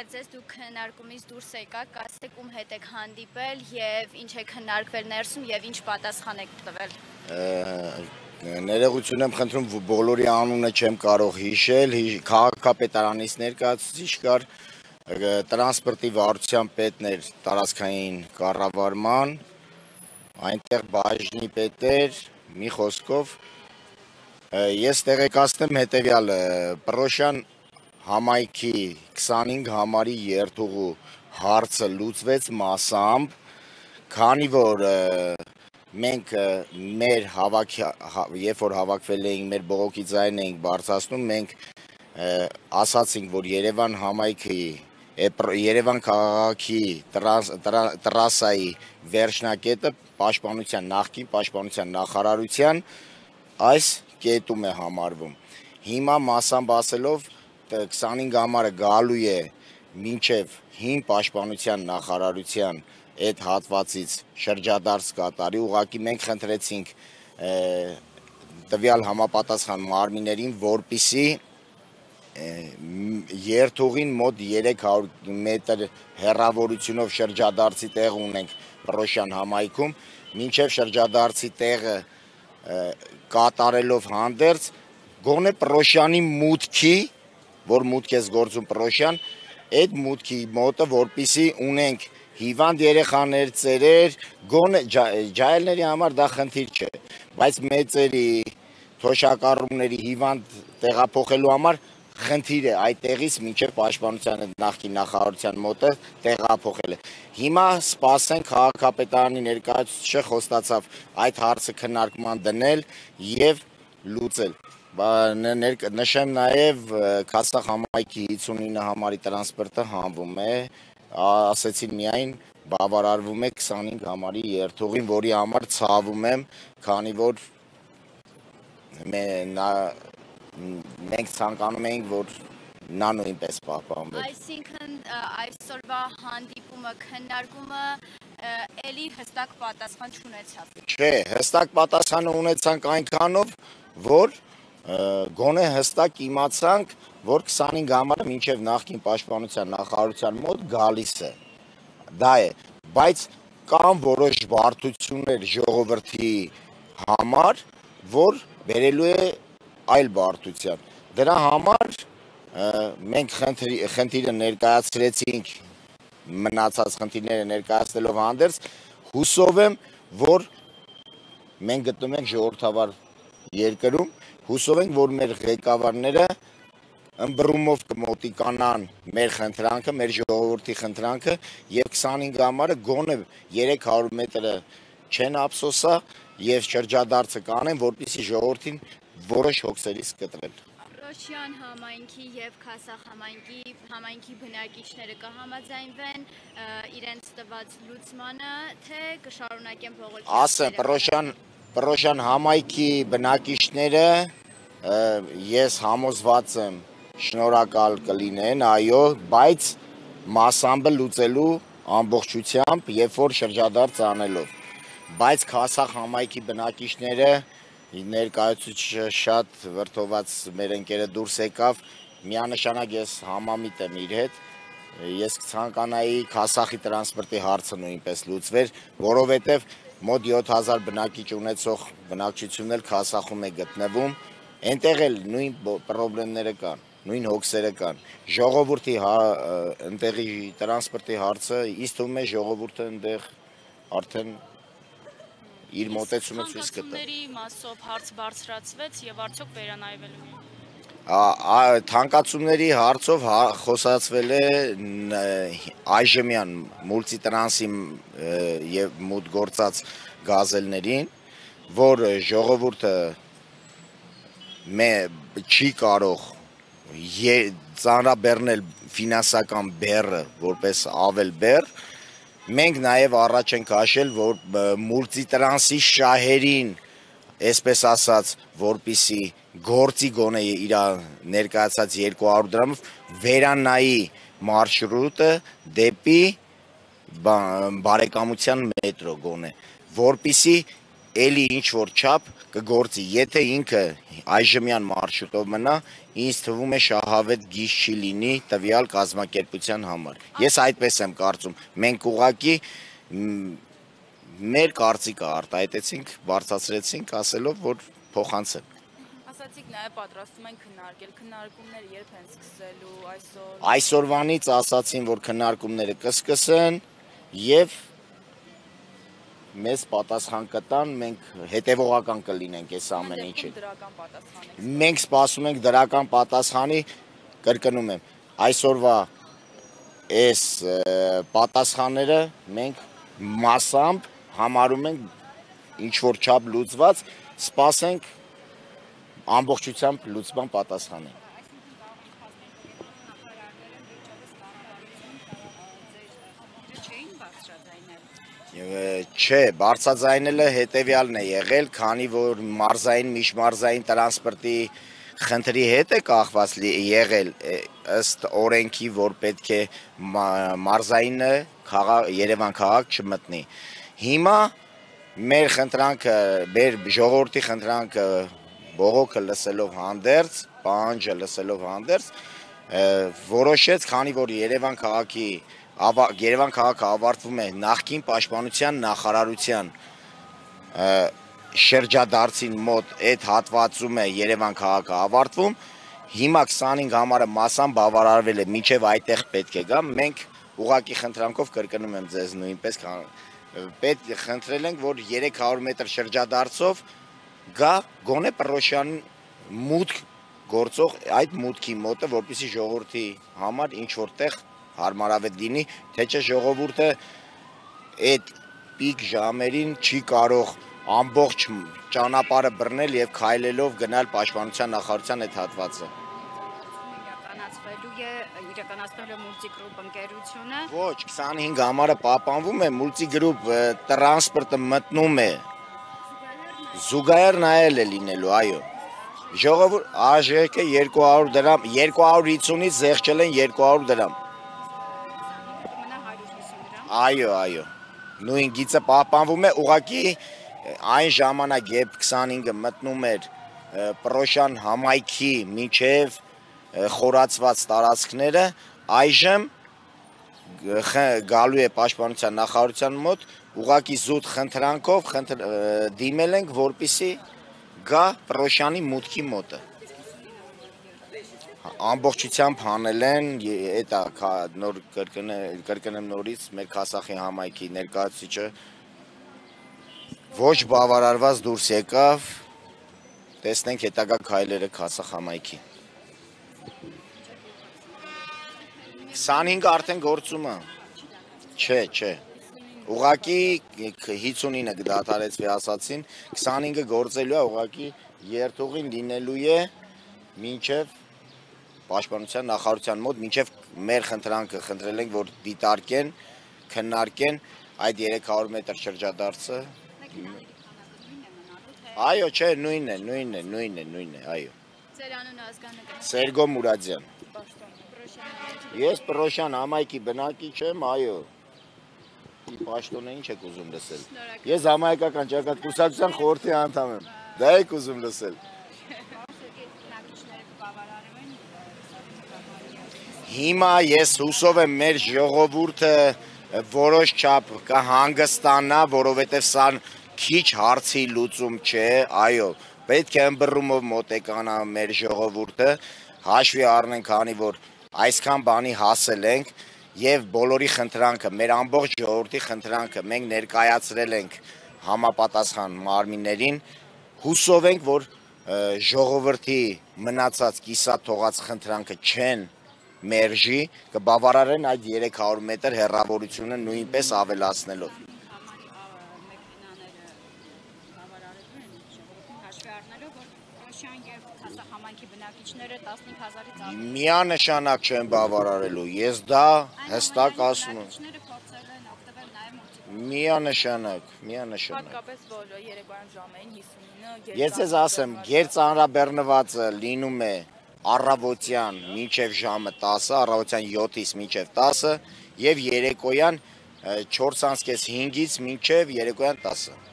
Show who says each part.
Speaker 1: եղել ձեզ, դուք քննարկումից դուրս եկաք, ասեք ում հետ եք հանդիպել եւ ինչ եք քննարկվել ներսում եւ ինչ պատասխան եք տվել։
Speaker 2: Ներողություն եմ խնդրում, բոլորի անունը չեմ կարող հիշել, քաղաքապետարանից ներկայացուցիչ կար, տրանսպորտի վարչության պետն էր տարածքային կառավարման, այնտեղ բաժնի պետ էր, մի խոսքով ես տեղեկացնեմ հետևյալը, Պռոշյան համայնքի 25 համարի երթուղու հարցը լուծվեց մասամբ, քանի որ մենք երբ որ հավաքվել էինք, մեր բողոքի ձայնն էինք բարձրացնում, մենք ասացինք, որ Երևան համայնքի, Երևան քաղաքի տրասայի վերջնակետը նախկին պաշտպանության նախարարության այս կետում է համարվում։ Հիմա մասամբ ասելով 25 համարը գալու է մինչև հին պաշտպանության նախարարության այդ հատվածից շրջադարձ կատարի, ուղղակի մենք խնդրեցինք տվյալ համապատասխան մարմիններին, որպեսզի երթուղին մոտ 300 մետր հեռավորությունով շրջադարձի տեղ ունենք Պռոշյան համայնքում, մինչև շրջադարձի տեղը կատարելով հանդերձ, գոնե Պռոշյանի մուտքի, որ մուտք է գործում Պռոշյան, այդ մուտքի մոտը, որպեսզի ունենք հիվանդ երեխաներ, ծերեր, գոնե ջահելների համար դա խնդիր չէ, բայց մեծերի, թոշակառուների հիվանդ տեղափոխելու համար խնդիր է այդ տեղից մինչև պաշտպանության նախկին նախարարության մոտը տեղափոխելը։ Հիմա սպասենք քաղաքապետարանի ներկայացուցիչը խոստացավ այդ հարցը քննարկման դնել եւ լուծել։ Նշեմ նաեւ Քասախ համայնքի 59 համարի տրանսպորտը հանվում է, ասեցին միայն բավարարվում է 25 համարի երթուղին, որի համար ցավում եմ, քանի որ մենք ցանկանում էինք, որ նա նույնպես պահպանվի։
Speaker 1: Այսինքն այսօրվա հանդիպումը, քննարկումը էլի հստակ պատասխան չունեցավ։
Speaker 2: Չէ, հստակ պատասխանը ունեցանք այնքանով, որ գոնե հստակ իմացանք, որ 25 համարը մինչև նախկին պաշտպանության նախարարության մոտ գալիս է։ Դա է, բայց կան որոշ բարդություններ ժողովրդի համար, որ բերելու է այլ բարդության։ Դրա համար մենք խնդիրը ներկայացրեցինք, մնացած խնդիրները ներկայացնելով հանդերձ, հուսով եմ, որ մենք գտնվում ենք ժողովրդավար երկրում, հուսով ենք, որ մեր ղեկավարները ըմբռումով կմոտիկանան մեր խնդրանքը, մեր ժողովրդի խնդրանքը եւ 25 համարը գոնե 300 մետրը չեն ափսոսա եւ շրջադարձը կանեն, որպեսզի ժողովրդին որոշ հոգսերից կտրել։
Speaker 1: Պռոշյան համայնքի եւ Քասախ համայնքի բնակիչները կհամաձայնվեն իրենց տված լուծմանը, թե կշարունակեն բողոքի։
Speaker 2: Ասեմ, Պռոշյան համայնքի բնակիչները ես համոզված եմ շնորհակալ կլինեն, այո, բայց մասամբ լուծելու ամբողջությամբ, երբ որ շրջադարձ անելով, բայց Քասախ համայնքի բնակիչները ներկայացուցիչը շատ վրդոված մեր ընկերը դուրս եկավ, միանշանակ ես համամիտ եմ իր հետ, ես ցանկանայի Քասախի տրանսպորտի հարցը նույնպես լուծվեր, որովհետև մոտ 7000 բնակիչ ունեցող բնակչությունն էլ Քասախում է գտնվում, այնտեղ էլ նույն պրոբլեմները կան, նույն հոգսերը կան, ժողովրդի ընտեղի տրանսպորտի հարցը, ինձ թվում է ժողովուրդը այնտեղ արդեն իր մոտեցումը ցույց կտա։
Speaker 1: Թանկացումների մասով հարց բարձրացվեց եւ արդյոք վերանայվելու է։
Speaker 2: Թանկացումների հարցով խոսացվել է այժմյան մուլտիտրանսի եւ մուտ գործած գազելներին, որ ժողովուրդը չի կարող ծանրաբեռնել ֆինանսական բեռը որպես ավել բեռ, մենք նաև առաջ ենք հաշել, որ մուլտիտրանսի շահերին, այսպես ասած, որպեսի գործի գոնե իր ներկայացած 200 դրամով վերանայի մարշրուտը դեպի բարեկամության մետրո գոնե, որպեսի էլի ինչ որ չափ կգործի, եթե ինքը այժմյան մարշրուտով մնա, ինձ թվում է շահավետ գիծ չի լինի տվյալ կազմակերպության համար։ Ես այդպես եմ կարծում, մենք ուղղակի մեր կարծիքը արտահայտեցինք, բարձրացրեցինք, ասելով, որ փոխանցեն։
Speaker 3: Ասացիք նաև պատրաստում են քննարկել, քննարկումները երբ են սկսելու այսօր։
Speaker 2: Այսօրվանից ասացին, որ քննարկումները կսկսեն եւ մեզ պատասխան կտան, մենք հետևողական կլինենք այս ամեն ինչին։
Speaker 3: Դրական պատասխան եք։
Speaker 2: Մենք սպասում ենք դրական պատասխանի, կրկնում եմ, այսօրվա այս պատասխանները մենք մասամբ համարում ենք ինչ որ չափ լուծված, սպասենք ամբողջությամբ լուծման պատասխանը։ Չէ, բարձրաձայնելը հետևյալն է եղել, քանի որ մարզային, միջմարզային տրանսպորտի խնդրի հետ է կախված եղել ըստ օրենքի, որ պետք է մարզայինը Երևան քաղաք չմտնի։ Հիմա մեր խնդրանքը, մեր ժողովրդի խնդրանքը բողոքը լսելով հանդերձ, պահանջը լսելով հանդերձ, որոշեց, քանի որ Երևան քաղաքը ավարտվում է նախկին պաշտպանության նախարարության շրջադարձին մոտ այդ հատվածում է Երևան քաղաքը ավարտվում, հիմա 25 համարը մասամբ բավարարվել է, մինչև այդտեղ պետք է գա, մենք ուղղակի խնդրանքով կրկնում եմ ձեզ նույնպես, պետք է խնդրել ենք, որ 300 մետր շրջադարձով գա գոնե Պռոշյան մուտք գործող այդ մուտքի մոտը, որպեսզի ժողովրդի համար ինչ որտեղ հարմարավետ լինի, թե չէ ժողովուրդը այդ պիկ ժամերին չի կարող ամբողջ ճանապարհը բռնել եւ քայլելով գնալ պաշտպանության նախարարության այդ հատվածը։
Speaker 1: Իրականացնելու մուլտիգրուպ ընկերությունը։
Speaker 2: Ոչ, 25 համարը պահպանվում է, մուլտիգրուպ տրանսպորտը մտնում է։ Զուգահեռ նայել է լինելու, այո։ Ժողովուրդ ԱԺԿ-ը 200 դրամ, 250-ից զեղչել են 200 դրամ։ Այո, նույն գիծը պահպանվում է, ուղղակի այն ժամանակ, երբ 25-ը մտնում էր Պռոշյան համայնքի մինչև խորացված տարածքները, այժմ գալու է պաշտպանության նախարարության մոտ, ուղղակի զուտ խնդրանքով դիմել ենք, որպեսզի գա Պռոշյանի մուտքի մոտը։ Ամբողջությամբ հանել են, նոր կրկնեմ նորից, մեր Քասախի համայնքի ներկայացուցիչը ոչ բավարարված դուրս եկավ, տեսնենք հետագա քայլերը Քասախ համայնքի։ 25 արդեն գործում է։ Չէ։ Ուղղակի 59-ը դադարեցվի ասացին, 25-ը գործելու է, ուղղակի երթուղին լինելու է մինչև պաշտպանության նախարարության մոտ, մինչև մեր խնդրանքը խնդրել ենք, որ դիտարկեն, քննարկեն այդ 300 մետր շրջադարձը։ Այո, չէ, նույնն է, այո։
Speaker 1: Ձեր անունը ազգանունը։
Speaker 2: Սերգո Մուրադյան։ Ես Պռոշյան համայնքի բնակիչ եմ, այո։ Պաշտոնը ինչ եք ուզում լսել։ Ես համայնքական ճակատկուսակցության խորհրդի անդամ եմ։ Դա եք ուզում լսել։ Հիմա ես հուսով եմ մեր ժողովուրդը որոշ չափ կհանգստանա, որովհետև սա քիչ հարցի լուծում չէ, այո, պետք է ըմբռնումով մոտեկանա մեր ժողովուրդը, հաշվի առնենք, քանի որ այսքան բանի հասել ենք եւ բոլորի խնդրանքը, մեր ամբողջ ժողովրդի խնդրանքը մենք ներկայացրել ենք համապատասխան մարմիններին, հուսով ենք, որ ժողովրդի մնացած կիսատ թողած խնդրանքը չեն մերժի, կբավարարեն այդ 300 մետր հեռավորությունը նույնպես ավելացնելով։ Միանշանակ չեն բավարարելու, ես դա հստակ ասում եմ։ Միանշանակ։
Speaker 3: Հատկապես որ երեկոյան ժամերին 59-ը
Speaker 2: Ես ձեզ ասեմ, գերծանրաբեռնվածը լինում է առավոտյան մինչև ժամը 10-ը, առավոտյան 7-ից մինչև 10-ը եւ երեկոյան 4:30-5-ից մինչև երեկոյան 10-ը։